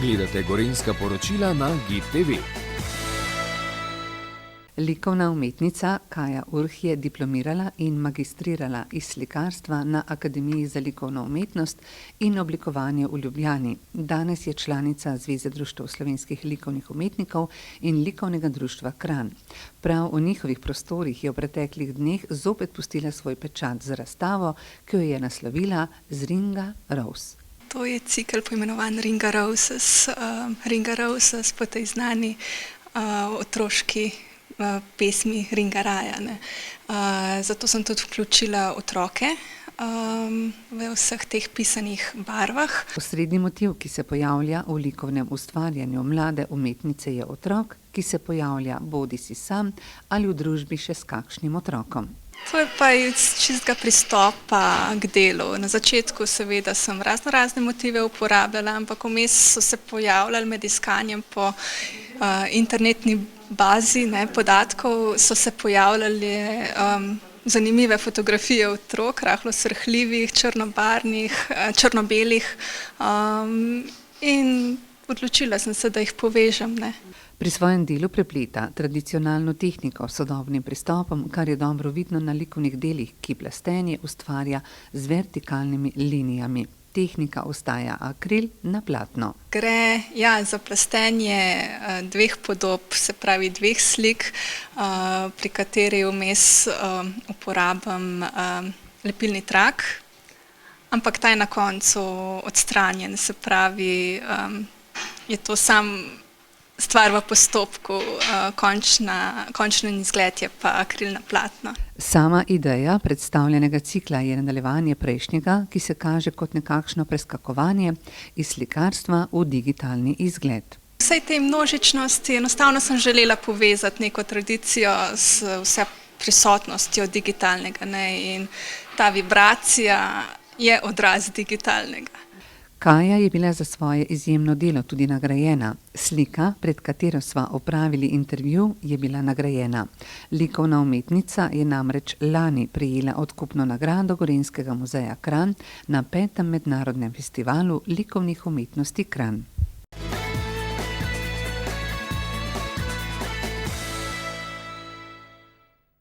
Gledate Gorenjska poročila na GID TV. Likovna umetnica Kaja Urh je diplomirala in magistrirala iz slikarstva na Akademiji za likovno umetnost in oblikovanje v Ljubljani. Danes je članica Zveze društev slovenskih likovnih umetnikov in Likovnega društva Kranj. Prav v njihovih prostorih je v preteklih dneh zopet pustila svoj pečat za razstavo, ki jo je naslovila Ringa Rose. To je cikel poimenovan Ringa Roses. Ringa Roses po tej znani otroški pesmi Ringaraja. Zato sem tudi vključila otroke v vseh teh pisanih barvah. Osrednji motiv, ki se pojavlja v likovnem ustvarjanju mlade umetnice, je otrok, ki se pojavlja bodisi sam ali v družbi še s kakšnim otrokom. To je pa iz čistega pristopa k delu. Na začetku seveda sem razne motive uporabljala, ampak vmes so se pojavljali med iskanjem po internetni bazi podatkov, so se pojavljali zanimive fotografije otrok, rahlo srhljivih, črno-belih in odločila sem se, da jih povežem. Pri svojem delu prepleta tradicionalno tehniko s sodobnim pristopom, kar je dobro vidno na likovnih delih, ki plastenje ustvarja z vertikalnimi linijami. Tehnika ostaja akril na platno. Gre za plastenje dveh podob, se pravi dveh slik, pri kateri vmes uporabim lepilni trak, ampak ta je na koncu odstranjen, se pravi, je to sam stvar v postopku, končni izgled je pa akrilna platno. Sama ideja predstavljenega cikla je nadaljevanje prejšnjega, ki se kaže kot nekakšno preskakovanje iz slikarstva v digitalni izgled. Vsej tej množičnosti enostavno sem želela povezati neko tradicijo s vse prisotnostjo digitalnega, in ta vibracija je odraz digitalnega. Kaja je bila za svoje izjemno delo tudi nagrajena. Slika, pred katero sva opravili intervju, je bila nagrajena. Likovna umetnica je namreč lani prejela odkupno nagrado Gorenjskega muzeja Kranj na 5. mednarodnem festivalu likovnih umetnosti Kranj.